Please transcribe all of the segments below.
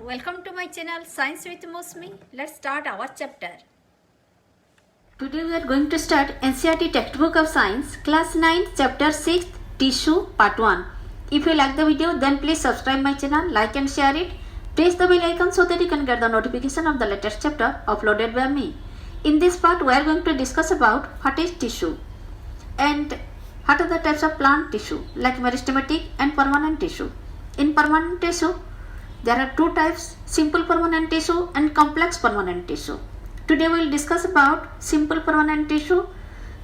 welcome to my channel Science with Mosmi. Let's start our chapter. Today we are going to start NCERT textbook of science class 9 chapter 6 tissue part 1. If you like the video then please subscribe my channel, like and share it. Press the bell icon so that you can get the notification of the latest chapter uploaded by me. In this part we are going to discuss about what is tissue and what are the types of plant tissue like meristematic and permanent tissue. In permanent tissue there are two types, simple permanent tissue and complex permanent tissue. Today we will discuss about simple permanent tissue,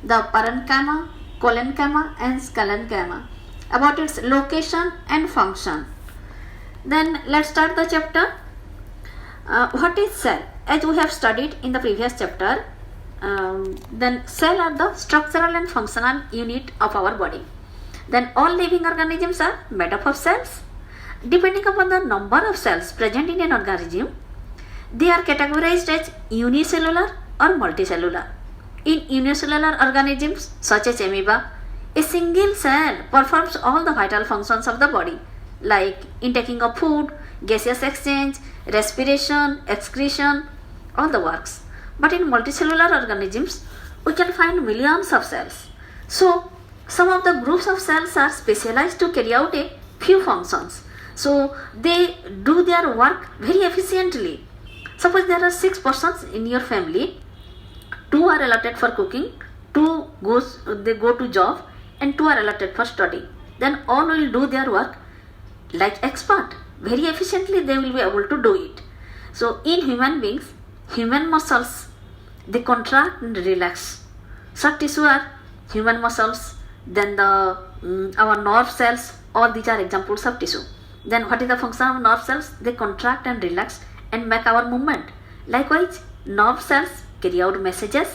the parenchyma, collenchyma and sclerenchyma, about its location and function. Then let's start the chapter. What is cell? As we have studied in the previous chapter, then cell are the structural and functional unit of our body. Then all living organisms are made up of cells. Depending upon the number of cells present in an organism, they are categorized as unicellular or multicellular. In unicellular organisms such as amoeba, a single cell performs all the vital functions of the body like intaking of food, gaseous exchange, respiration, excretion, all the works. But in multicellular organisms, we can find millions of cells. So, some of the groups of cells are specialized to carry out a few functions. So, they do their work very efficiently. Suppose there are 6 persons in your family, 2 are allotted for cooking, 2 they go to job and 2 are allotted for study. Then all will do their work like expert. Very efficiently they will be able to do it. So in human beings, human muscles, they contract and relax. Soft tissue are human muscles, then our nerve cells, all these are examples of tissue. Then what is the function of nerve cells? They contract and relax and make our movement. Likewise, nerve cells carry out messages.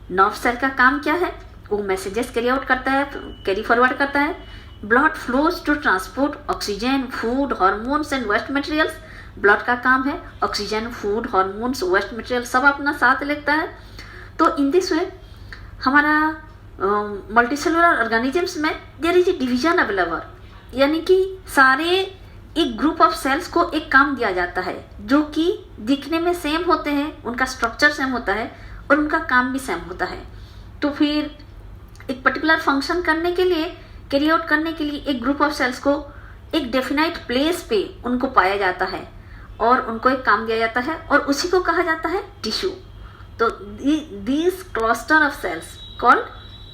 Nerve cell का काम क्या है? वो messages carry out करता है, carry forward करता है. Blood flows to transport oxygen, food, hormones and waste materials. Blood का काम है oxygen, food, hormones, waste materials सब अपना साथ लेता है. तो in this way हमारा multicellular organisms में there is a division available. यानी कि सारे एक ग्रुप ऑफ सेल्स को एक काम दिया जाता है जो कि दिखने में सेम होते हैं, उनका स्ट्रक्चर सेम होता है और उनका काम भी सेम होता है. तो फिर एक पर्टिकुलर फंक्शन करने के लिए, कैरी आउट करने के लिए एक ग्रुप ऑफ सेल्स को एक डेफिनाइट प्लेस पे उनको पाया जाता है और उनको एक काम दिया जाता है और उसी को कहा जाता है टिश्यू. तो this cluster of cells called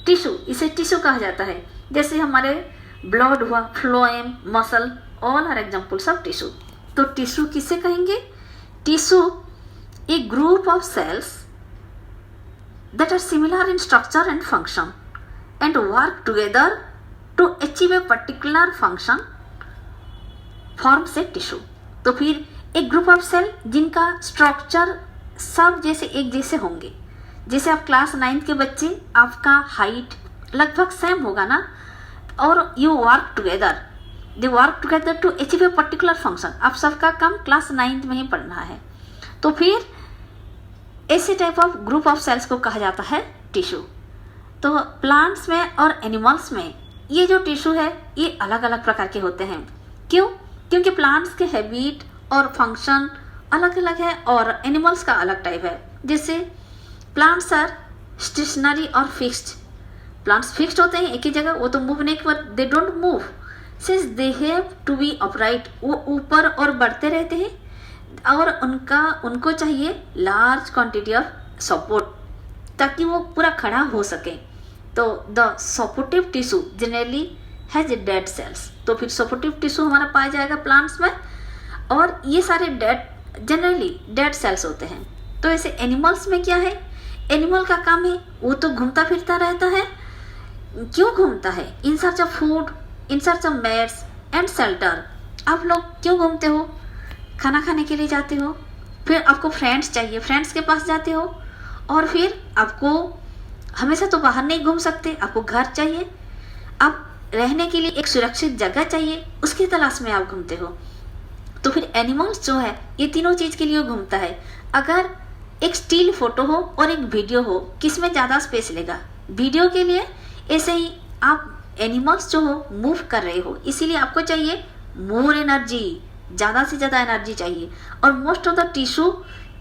tissue, इसे टिश्यू कहा जाता है. जैसे हमारे ब्लड हुआ, phloem, muscle, all are examples of tissue. तो टिश्यू किसे कहेंगे? Tissue a group of cells that are similar in structure and function and work together to achieve a particular function forms a tissue. तो फिर एक group of cell जिनका structure सब जैसे एक जैसे होंगे. जैसे आप क्लास 9 के बच्चे, आपका हाइट लगभग सेम होगा ना, और you work together, they work together to achieve a particular function. आप सबका काम क्लास 9 में ही पढ़ना है. तो फिर ऐसे type of group of cells को कहा जाता है टिश्यू. तो प्लांट्स में और एनिमल्स में ये जो टिश्यू है ये अलग अलग प्रकार के होते हैं. क्यों? क्योंकि प्लांट्स के हैबिट और फंक्शन अलग अलग है और एनिमल्स का अलग टाइप है. जैसे प्लांट्स आर स्टेशनरी और फिक्स्ड. प्लांट्स फिक्स्ड होते हैं एक ही जगह, वो तो मूव नहीं कर, they don't move since they have to be upright. वो ऊपर और बढ़ते रहते हैं और उनको चाहिए लार्ज क्वांटिटी ऑफ सपोर्ट ताकि वो पूरा खड़ा हो सके. तो the supportive tissue generally has dead cells. तो फिर सपोर्टिव टिश्यू हमारा पाया जाएगा प्लांट्स में और ये सारे जनरली डेड सेल्स होते हैं. तो ऐसे एनिमल्स में क्या है? एनिमल का काम है वो तो घूमता फिरता रहता है. क्यों घूमता है? In search of food, in search of mates and shelter. आप लोग क्यों घूमते हो? खाना खाने के लिए जाते हो, फिर आपको फ्रेंड्स चाहिए, फ्रेंड्स के पास जाते हो, और फिर आपको हमेशा तो बाहर नहीं घूम सकते, आपको घर चाहिए, आप रहने के लिए एक सुरक्षित जगह चाहिए, उसकी तलाश में आप घूमते हो. तो फिर एनिमल्स जो है ये तीनों चीज़ के लिए घूमता है. अगर एक स्टिल फोटो हो और एक वीडियो हो, किस में ज़्यादा स्पेस लेगा? वीडियो के लिए. ऐसे ही आप एनिमल्स जो हो मूव कर रहे हो, इसीलिए आपको चाहिए मोर एनर्जी, ज़्यादा से ज़्यादा एनर्जी चाहिए, और most of the tissue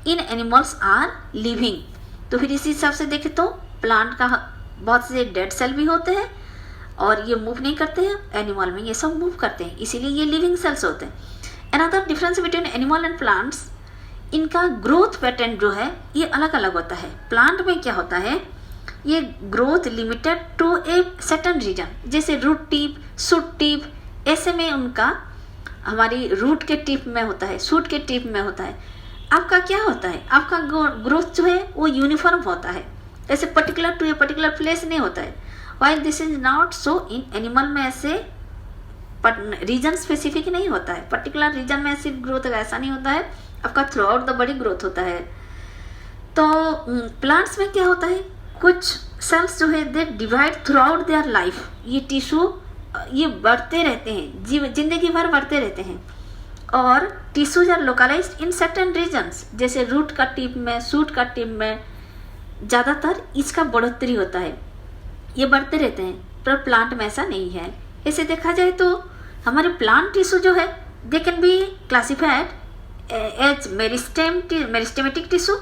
in animals are living. तो फिर इसी हिसाब से देखें तो प्लांट का बहुत से डेड सेल भी होते हैं और ये मूव नहीं करते हैं, एनिमल में ये सब मूव करते हैं, इसीलिए ये लिविंग सेल्स होते हैं। Another difference between animal and plants, इनका ग्रोथ पैटर्न जो है ये अलग अलग होता है। प्लांट में क्या होता है, ये growth limited to a certain region, जैसे रूट टिप, शूट टिप, ऐसे में उनका हमारी रूट के टिप में होता है, शूट के टिप में होता है। आपका क्या होता है, आपका ग्रोथ जो है वो यूनिफॉर्म होता है, ऐसे particular to a particular place नहीं होता है। While this is not so in animal में ऐसे रीजन स्पेसिफिक नहीं होता है, पर्टिकुलर रीजन में ऐसी ग्रोथ ऐसा नहीं होता है, आपका through out the body growth होता है। तो प्लांट्स में क्या होता है, कुछ सेल्स जो है they divide through out their life, ये टिश्यू ये बढ़ते रहते हैं, जिंदगी भर बढ़ते रहते हैं, और tissues are localized in certain regions, जैसे रूट का टिप में, शूट का टिप में ज़्यादातर इसका बढ़ोतरी होता है, ये बढ़ते रहते हैं, पर प्लांट में ऐसा नहीं है। ऐसे देखा जाए तो हमारे प्लांट टिश्यू जो है they can be classified as meristematic tissue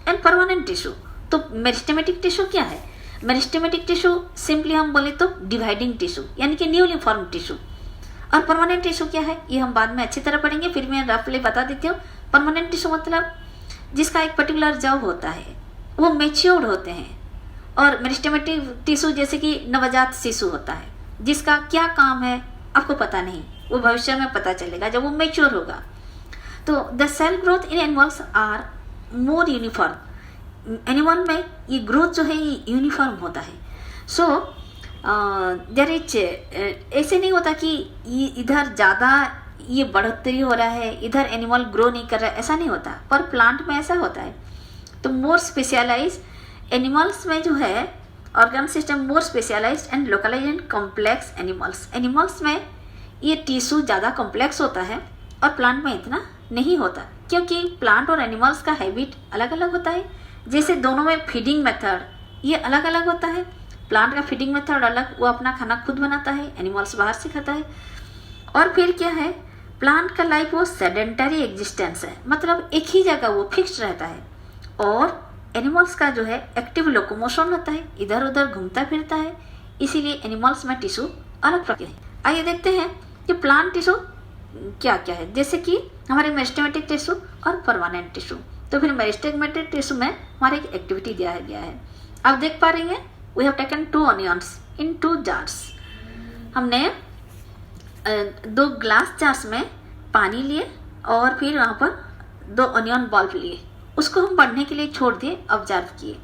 and permanent tissue. तो मेरिस्टेमेटिक टिश्यू क्या है, मेरिस्टेमेटिक टिश्यू सिंपली हम बोले तो डिवाइडिंग टिश्यू यानी कि न्यूली फॉर्म टिश्यू। और परमानेंट टिश्यू क्या है ये हम बाद में अच्छी तरह पढ़ेंगे, फिर मैं रफली बता देती हूँ। परमानेंट टिश्यू मतलब जिसका एक पर्टिकुलर जॉब होता है, वो मैच्योर्ड होते हैं, और मेरिस्टेमेटिक टिश्यू जैसे कि नवजात शिशु होता है, जिसका क्या काम है आपको पता नहीं, वो भविष्य में पता चलेगा जब वो मैच्योर होगा। तो the cell growth in animals are more uniform, animal में ये ग्रोथ जो है ये यूनिफॉर्म होता है। सो देयर इज ऐसे नहीं होता कि ये इधर ज़्यादा ये बढ़ोतरी हो रहा है, इधर एनिमल ग्रो नहीं कर रहा है, ऐसा नहीं होता, पर प्लांट में ऐसा होता है। तो मोर स्पेशलाइज एनिमल्स में जो है organ system more specialized and localized and complex animals में ये टिश्यू ज़्यादा कॉम्प्लेक्स होता है और प्लांट में इतना नहीं होता, क्योंकि प्लांट और एनिमल्स का हैबिट अलग अलग होता है। जैसे दोनों में फीडिंग मेथड ये अलग अलग होता है, प्लांट का फीडिंग मेथड अलग, वो अपना खाना खुद बनाता है, एनिमल्स बाहर से खाता है। और फिर क्या है, प्लांट का लाइफ वो सेडेंटरी एग्जिस्टेंस है, मतलब एक ही जगह वो फिक्स्ड रहता है, और एनिमल्स का जो है एक्टिव लोकोमोशन होता है, इधर उधर घूमता फिरता है, इसीलिए एनिमल्स में टिश्यू अलग प्रकार है। आइए देखते हैं कि प्लांट टिश्यू क्या क्या है, जैसे कि हमारे मेरिस्टेमेटिक टिश्यू और परमानेंट टिश्यू। तो फिर मेरिस्टेमेटिक टिश्यू में हमारे एक एक्टिविटी दिया गया है, आप देख पा रही हैं। We have taken 2 onions in 2 jars। हमने 2 ग्लास जार्स में पानी लिए और फिर वहाँ पर 2 ऑनियन बल्ब लिए, उसको हम बढ़ने के लिए छोड़ दिए, ऑब्जर्व किए,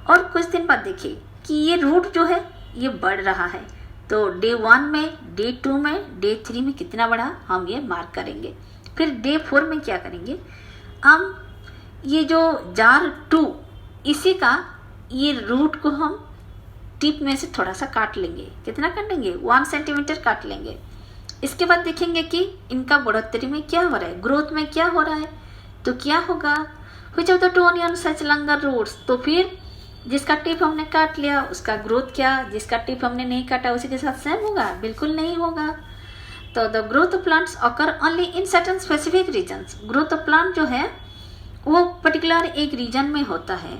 और कुछ दिन बाद देखिए कि ये रूट जो है ये बढ़ रहा है। तो डे 1 में, डे 2 में, डे 3 में कितना बढ़ा हम ये मार्क करेंगे। फिर डे 4 में क्या करेंगे, हम ये जो जार 2 इसी का ये रूट को हम टिप में से थोड़ा सा काट लेंगे, कितना काट लेंगे 1 सेंटीमीटर काट लेंगे। इसके बाद देखेंगे कि इनका बढ़ोतरी में क्या हो रहा है, ग्रोथ में क्या हो रहा है। तो क्या होगा, which of the 2 onions has longer roots, तो फिर जिसका टिप हमने काट लिया उसका ग्रोथ क्या, जिसका टिप हमने नहीं काटा उसी के साथ सेम होगा, बिल्कुल नहीं होगा। तो the growth of plants occur only in certain specific regions, growth of plant जो है वो पर्टिकुलर एक रीजन में होता है,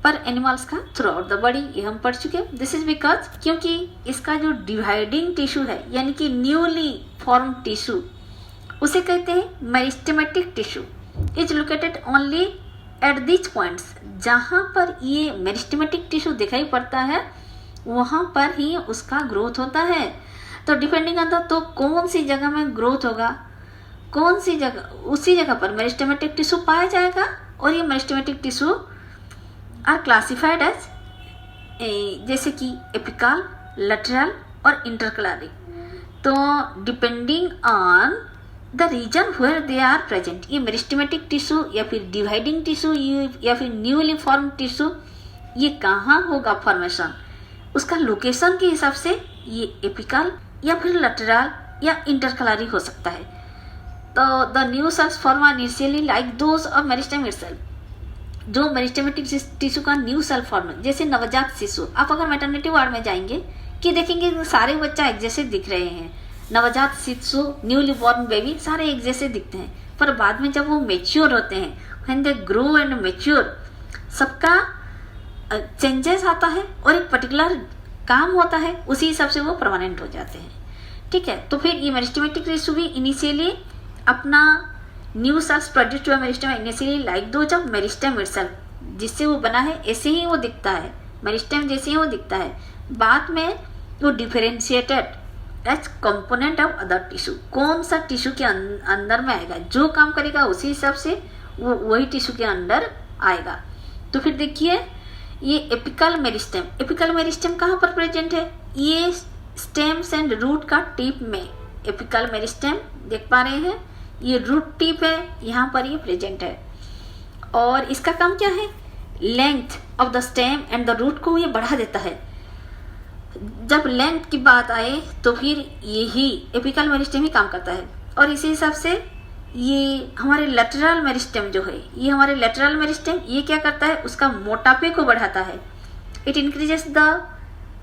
पर एनिमल्स का थ्रू आउट द बॉडी, ये हम पढ़ चुके हैं। दिस इज बिकॉज क्योंकि इसका जो डिवाइडिंग टिश्यू है यानी कि न्यूली फॉर्म टिश्यू उसे कहते हैं meristematic tissue, is located only at this points, जहाँ पर ये मेरिस्टेमेटिक टिश्यू दिखाई पड़ता है वहाँ पर ही उसका ग्रोथ होता है। तो डिपेंडिंग ऑन द, तो कौन सी जगह में ग्रोथ होगा, कौन सी जगह, उसी जगह पर मेरिस्टेमेटिक टिश्यू पाया जाएगा। और ये meristematic tissue are classified as जैसे कि एपिकल, लैटरल और इंटरकलरी। तो depending on the region where they are present, ये मेरिस्टेमेटिक टिश्यू या फिर डिवाइडिंग टिश्यू या फिर न्यूली फॉर्म टिश्यू ये कहाँ होगा फॉर्मेशन, उसका लोकेशन के हिसाब से ये एपिकल या फिर लैटरल या इंटरकलरी हो सकता है। तो the new cells form initially like those of meristem itself, जो मेरिस्टेमेटिक टिश्यू का न्यू सेल फॉर्म जैसे नवजात शिशु। आप अगर मैटरनिटी वार्ड में जाएंगे कि देखेंगे सारे बच्चा एक जैसे दिख रहे हैं, नवजात शिशु, न्यूली बॉर्न बेबी सारे एक जैसे दिखते हैं, पर बाद में जब वो मेच्योर होते हैं, when they grow and mature, सबका चेंजेस आता है और एक पर्टिकुलर काम होता है, उसी हिसाब से वो परमानेंट हो जाते हैं। ठीक है, तो फिर ये मेरिस्टेमेटिक टिश्यू भी इनिशियली अपना new sales produced by meristem initially like those of meristem itself, जिससे वो बना है ऐसे ही वो दिखता है, मेरिस्टेम जैसे ही वो दिखता है। बाद में वो differentiated as component of other tissue, कौन सा टिश्यू के अंदर में आएगा, जो काम करेगा उसी हिसाब से वो वही टिश्यू के अंदर आएगा। तो फिर देखिए ये एपिकल मेरिस्टेम, एपिकल मेरिस्टेम कहाँ पर प्रेजेंट है, ये स्टेम्स एंड रूट का टिप में एपिकल मेरिस्टेम देख पा रहे हैं, ये रूट टिप है, यहाँ पर ये प्रेजेंट है। और इसका काम क्या है, length of the stem and the root को ये बढ़ा देता है। जब लेंथ की बात आए तो फिर यही एपिकल मेरिस्टेम ही काम करता है। और इसी हिसाब से ये हमारे लेटरल मेरिस्टेम जो है, ये हमारे लेटरल मेरिस्टेम ये क्या करता है, उसका मोटापे को बढ़ाता है। It increases the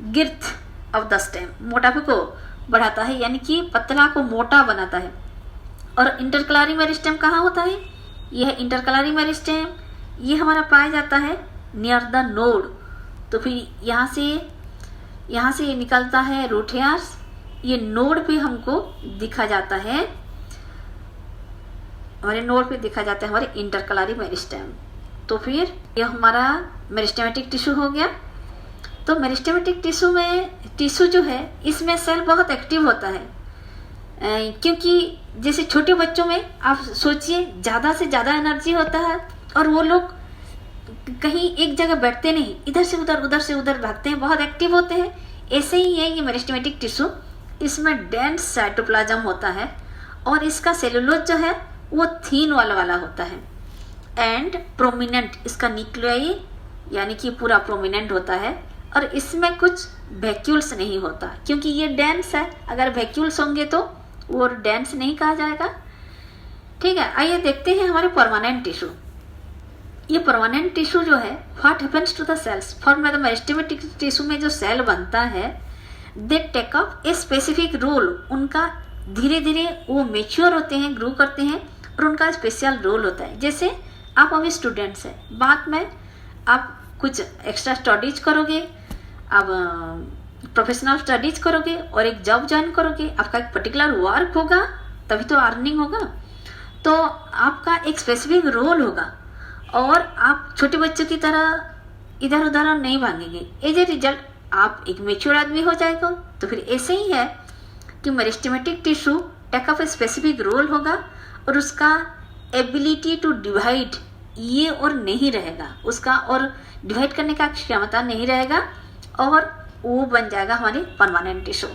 girth of the stem, मोटापे को बढ़ाता है, यानी कि पतला को मोटा बनाता है। और इंटरकलारी मेरिस्टेम कहाँ होता है, यह इंटरकलारी मेरिस्टेम ये हमारा पाया जाता है नियर द नोड। तो फिर यहाँ से ये निकलता है रूट हेयर्स, ये नोड पे हमको दिखा जाता है, हमारे नोड पे दिखा जाता है हमारे इंटरकलारी मेरिस्टेम। तो फिर यह हमारा मेरिस्टेमेटिक टिश्यू हो गया। तो मेरिस्टेमेटिक टिश्यू में टिश्यू जो है इसमें सेल बहुत एक्टिव होता है, क्योंकि जैसे छोटे बच्चों में आप सोचिए ज़्यादा से ज़्यादा एनर्जी होता है और वो लोग कहीं एक जगह बैठते नहीं, इधर से उधर भागते हैं, बहुत एक्टिव होते हैं। ऐसे ही है ये मेरिस्टेमेटिक टिश्यू, इसमें डेंस साइटोप्लाज्म होता है और इसका सेलुलोज जो है वो थीन वाला होता है एंड प्रोमिनेंट, इसका न्यूक्लियाई यानी कि पूरा प्रोमिनेंट होता है। और इसमें कुछ वैक्यूल्स नहीं होता, क्योंकि ये डेंस है, अगर वैक्यूल्स होंगे तो वो डेंस नहीं कहा जाएगा। ठीक है, आइए देखते हैं हमारे परमानेंट टिश्यू। ये परमानेंट टिश्यू जो है, what happens to the cells form by the meristematic tissue में जो सेल बनता है, they take up a specific role, उनका धीरे धीरे वो मेच्योर होते हैं, ग्रो करते हैं और उनका स्पेशल रोल होता है। जैसे आप अभी स्टूडेंट्स हैं, बाद में आप कुछ एक्स्ट्रा स्टडीज करोगे, आप प्रोफेशनल स्टडीज करोगे और एक जॉब ज्वाइन करोगे, आपका एक पर्टिकुलर वर्क होगा, तभी तो अर्निंग होगा। तो आपका एक स्पेसिफिक रोल होगा और आप छोटे बच्चों की तरह इधर उधर नहीं भागेंगे। एज ए रिजल्ट आप एक मेच्योर आदमी हो जाएगा। तो फिर ऐसे ही है कि meristematic tissue take up a specific role होगा और उसका एबिलिटी टू डिवाइड ये और नहीं रहेगा, उसका और डिवाइड करने का क्षमता नहीं रहेगा और वो बन जाएगा हमारी परमानेंट टिश्यू।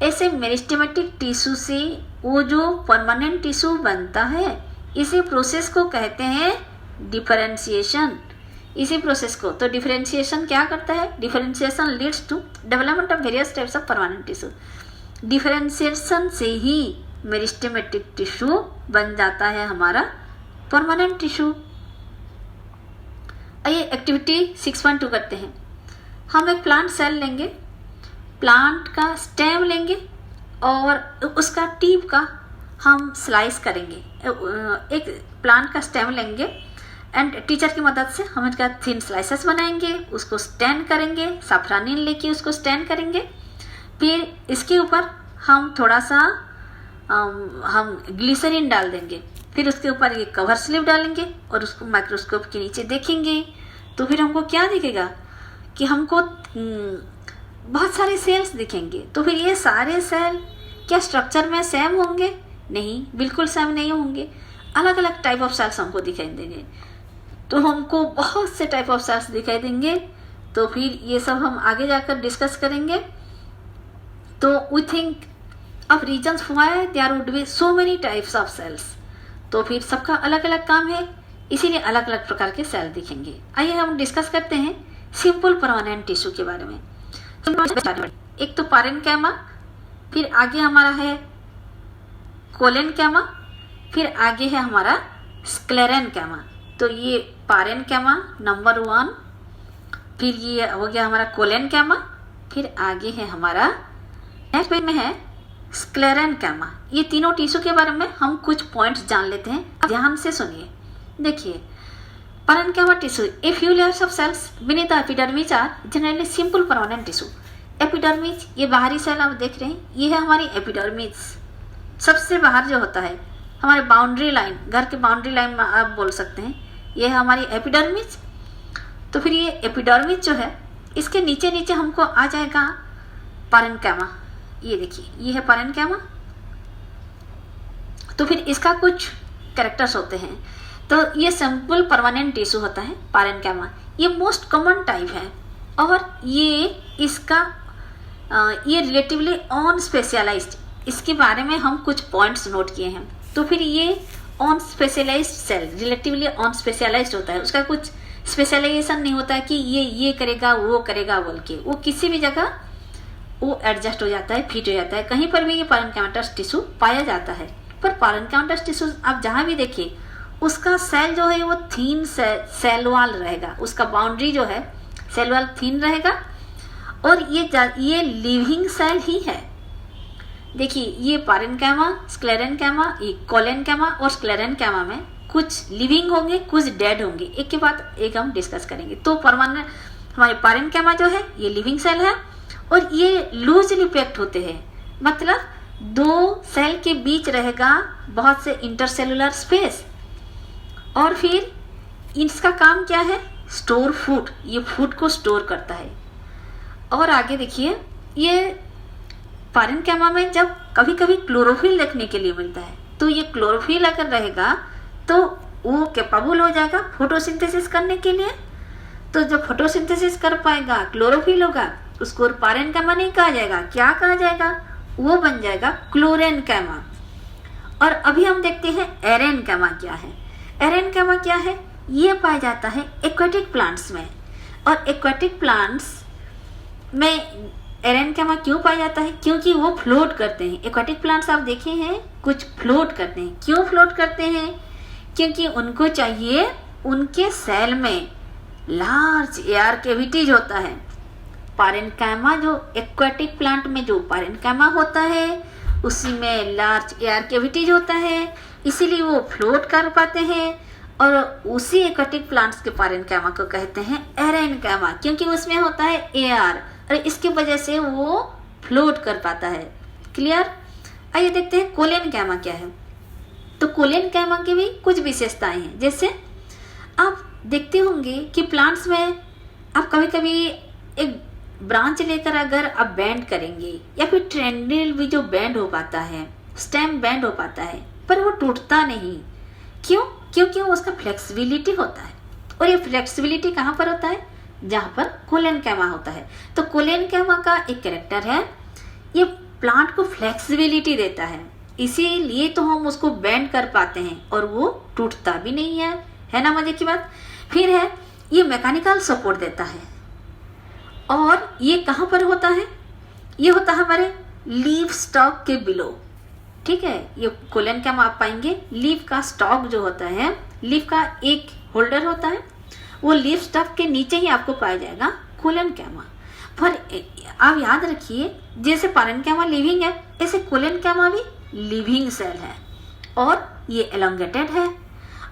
ऐसे मेरिस्टेमेटिक टिश्यू से वो जो परमानेंट टिश्यू बनता है, इसी प्रोसेस को कहते हैं डिफरेंशिएशन। इसी प्रोसेस को, तो डिफरेंशिएशन क्या करता है, differentiation leads to development of various types of permanent tissue. Differentiation से ही मेरिस्टेमेटिक टिश्यू बन जाता है हमारा परमानेंट टिश्यू। आइए एक्टिविटी 6.2 करते हैं। हम एक प्लांट सेल लेंगे, प्लांट का स्टेम लेंगे और उसका टिप का हम स्लाइस करेंगे। एक प्लांट का स्टेम लेंगे एंड टीचर की मदद से हम इसका थिन स्लाइसेस बनाएंगे, उसको स्टैंड करेंगे, साफरानीन लेके उसको स्टैंड करेंगे। फिर इसके ऊपर हम थोड़ा सा हम ग्लिसरीन डाल देंगे, फिर उसके ऊपर ये कवर स्लिप डालेंगे और उसको माइक्रोस्कोप के नीचे देखेंगे। तो फिर हमको क्या दिखेगा कि हमको बहुत सारे सेल्स दिखेंगे। तो फिर ये सारे सेल क्या स्ट्रक्चर में सेम होंगे? नहीं, बिल्कुल सेम नहीं होंगे, अलग अलग टाइप ऑफ सेल्स हमको दिखाई देंगे। तो हमको बहुत से टाइप ऑफ सेल्स दिखाई देंगे। तो फिर ये सब हम आगे जाकर डिस्कस करेंगे। तो we think of reasons why there would be so many types of cells. तो फिर सबका अलग अलग काम है, इसीलिए अलग अलग प्रकार के सेल दिखेंगे। आइए हम डिस्कस करते हैं सिंपल परमानेंट टिश्यू के बारे में। एक तो पैरेन्काइमा, फिर आगे हमारा है कोलेनकाइमा, फिर आगे है हमारा स्क्लेरेनकाइमा। तो ये पैरेन्काइमा नंबर 1, फिर ये हो गया हमारा कोलेनकाइमा, फिर आगे है हमारा नेक्स्ट पेज में है स्क्लेरेनकामा, ये तीनों टिश्यू के बारे में हम कुछ पॉइंट्स जान लेते हैं। अब ध्यान से सुनिए। देखिए, parenchyma tissue, a few layers of cells beneath the epidermis are generally simple permanent tissue. Epidermis, ये बाहरी सेल आप देख रहे हैं, ये है हमारी एपिडर्मिस। सबसे बाहर जो होता है हमारे बाउंड्री लाइन, घर के बाउंड्री लाइन में आप बोल सकते हैं, ये है हमारी एपिडर्मिस। तो फिर ये एपिडर्मिस जो है, इसके नीचे नीचे हमको आ जाएगा parenchyma। ये देखिए, ये है parenchyma। तो फिर इसका कुछ कैरेक्टर्स होते हैं। तो ये सिंपल परमानेंट टिश्यू होता है parenchyma, ये मोस्ट कॉमन टाइप है और ये इसका ये रिलेटिवली ऑन स्पेशलाइज्ड, इसके बारे में हम कुछ पॉइंट्स नोट किए हैं। तो फिर ये unspecialized cell relatively unspecialized होता है, उसका कुछ स्पेशलाइजेशन नहीं होता है कि ये करेगा वो करेगा बोल के, वो किसी भी जगह वो एडजस्ट हो जाता है, फिट हो जाता है। कहीं पर भी ये parenchymatous टिश्यू पाया जाता है। पर parenchymatous टिश्यू आप जहाँ भी देखिए, उसका सेल जो है वो थीन सेल वाल रहेगा, उसका बाउंड्री जो है सेल वाल थीन रहेगा और ये लिविंग सेल ही है। देखिए, ये parenchyma, sclerenchyma, ये colenchyma और sclerenchyma में कुछ लिविंग होंगे, कुछ डेड होंगे। एक के बाद एक हम डिस्कस करेंगे। तो परमानेंट हमारे parenchyma जो है ये लिविंग सेल है और ये लूजली पैक्ड होते हैं, मतलब दो सेल के बीच रहेगा बहुत से इंटरसेलुलर स्पेस। और फिर इसका काम क्या है? स्टोर फूड, ये फूड को स्टोर करता है। और आगे देखिए, ये parenchyma में जब कभी कभी क्लोरोफिल देखने के लिए मिलता है, तो ये क्लोरोफिल अगर रहेगा तो वो कैपेबल हो जाएगा फोटोसिंथेसिस करने के लिए। तो जब फोटोसिंथेसिस कर पाएगा, क्लोरोफिल होगा, उसको parenchyma नहीं कहा जाएगा, क्या कहा जाएगा? वो बन जाएगा क्लोरेनकाइमा। और अभी हम देखते हैं एरेनकाइमा क्या है। एरेनकाइमा क्या है? ये पाया जाता है एक्वेटिक प्लांट्स में। और एक्वेटिक प्लांट्स में एरेनकाइमा क्यों पाया जाता है? क्योंकि वो फ्लोट करते हैं। एक्वेटिक प्लांट्स आप देखे हैं, कुछ फ्लोट करते हैं। क्यों फ्लोट करते हैं? क्योंकि उनको चाहिए उनके सेल में लार्ज एयर कैविटीज होता है। parenchyma जो एक्वेटिक प्लांट में जो parenchyma होता है, उसी में लार्ज एयर कैविटीज होता है, इसीलिए वो फ्लोट कर पाते हैं। और उसी एक्वेटिक प्लांट्स के parenchyma को कहते हैं एरेनकाइमा, क्योंकि उसमें होता है एयर और इसकी वजह से वो फ्लोट कर पाता है। क्लियर? आइए देखते हैं कोलेनकाइमा क्या है। तो कोलेनकाइमा की भी कुछ विशेषताएं हैं। जैसे आप देखते होंगे कि प्लांट्स में आप कभी कभी एक ब्रांच लेकर अगर आप बेंड करेंगे, या फिर ट्रेंडिल भी जो बेंड हो पाता है, स्टेम बेंड हो पाता है, पर वो टूटता नहीं। क्यों? क्योंकि उसका फ्लेक्सिबिलिटी होता है। और ये फ्लेक्सिबिलिटी कहाँ पर होता है? जहाँ पर कोलेनकाइमा होता है। तो कोलेनकाइमा का एक कैरेक्टर है, ये प्लांट को फ्लेक्सिबिलिटी देता है, इसीलिए तो हम उसको बेंड कर पाते हैं और वो टूटता भी नहीं है ना? मजे की बात। फिर है, ये मैकेनिकल सपोर्ट देता है। और ये कहाँ पर होता है? ये होता है हमारे लीफ स्टॉक के बिलो। ठीक है, ये कोलेनकाइमा आप पाएंगे। लीफ का स्टॉक जो होता है, लीफ का एक होल्डर होता है, वो लीफ स्टॉक के नीचे ही आपको पाया जाएगा कोलेनकाइमा। पर आप याद रखिए, जैसे parenchyma लिविंग है, ऐसे कोलेनकाइमा भी लिविंग सेल है और ये एलोंगेटेड है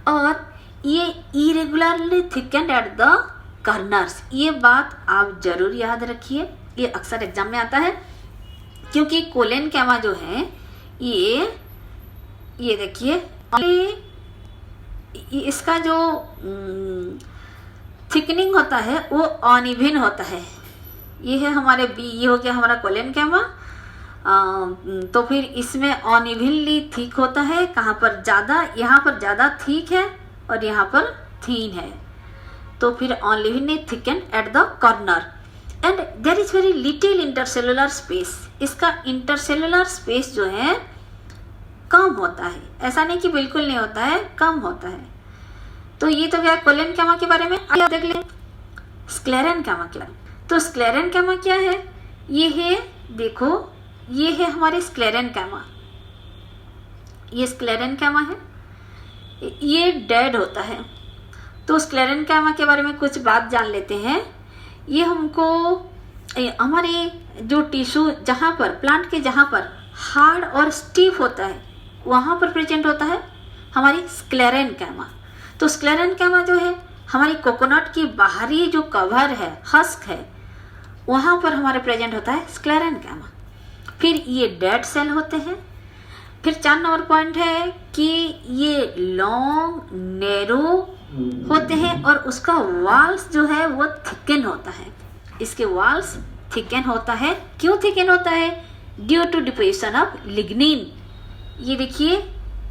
और ये इरेगुलरली थिकन्ड एट द कर्नर्स। ये बात आप जरूर याद रखिए, ये अक्सर एग्जाम में आता है। क्योंकि कोलेनकाइमा जो है ये देखिए, इसका जो थिकनिंग होता है वो अनइवन होता है। ये है हमारे ये हो गया हमारा कोलेनकाइमा। तो फिर इसमें अनइवनली थिक होता है। कहाँ पर ज़्यादा? यहाँ पर ज़्यादा थिक है और यहाँ पर थीन है। तो फिर unevenly thicken at the corner and there is very little intercellular space. इसका इंटरसेलुलर स्पेस जो है कम होता है, ऐसा नहीं कि बिल्कुल नहीं होता है, कम होता है। तो ये तो क्या कोलेनकाइमा के बारे में। आइए देख लें स्क्लेरेनकाइमा के बारे में। तो स्क्लेरेनकाइमा क्या है? ये है, देखो ये है हमारे स्क्लेरेनकाइमा। ये स्क्लेरेनकाइमा है, ये डेड होता है। तो स्क्लेरेनकाइमा के बारे में कुछ बात जान लेते हैं। ये हमको हमारे जो टिश्यू, जहाँ पर प्लांट के जहाँ पर हार्ड और स्टीफ होता है वहाँ पर प्रेजेंट होता है हमारी स्क्लेरेनकैमा। तो स्क्लेरेनकैमा जो है हमारी कोकोनट की बाहरी जो कवर है, हस्क है, वहाँ पर हमारे प्रेजेंट होता है स्क्लेरेनकैमा। फिर ये डेड सेल होते हैं। फिर 4 नंबर पॉइंट है कि ये लॉन्ग नैरो होते हैं और उसका वाल्स जो है वो थिकन होता है। इसके वाल्स थिकन होता है। क्यों थिकन होता है? Due to deposition of lignin. ये देखिए,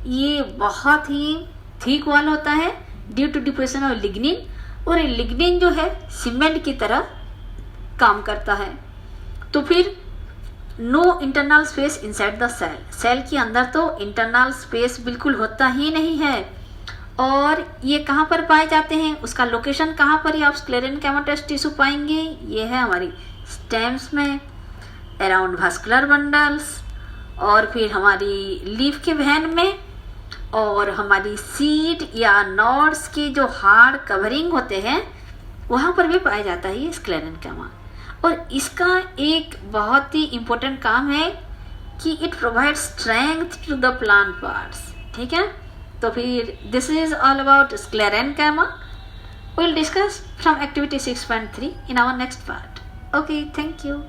ये बहुत ही थिक वाल होता है due to deposition of lignin, और लिग्निन जो है सीमेंट की तरह काम करता है। तो फिर no internal space inside the cell. Cell के अंदर तो इंटरनल स्पेस बिल्कुल होता ही नहीं है। और ये कहाँ पर पाए जाते हैं, उसका लोकेशन कहाँ पर है आप स्क्लेरेनकैमाटस टिश्यू पाएंगे? ये है हमारी स्टेम्स में, अराउंड वास्कुलर बंडल्स, और फिर हमारी लीफ के वैन में, और हमारी सीड या नॉड्स की जो हार्ड कवरिंग होते हैं वहाँ पर भी पाया जाता है ये स्क्लेरेनकैमा। और इसका एक बहुत ही इम्पोर्टेंट काम है कि it provide strength to the plant parts. ठीक है, तो फिर this is all about sclerenchyma. Will discuss from activity 6.3 in our next part. Okay, thank you.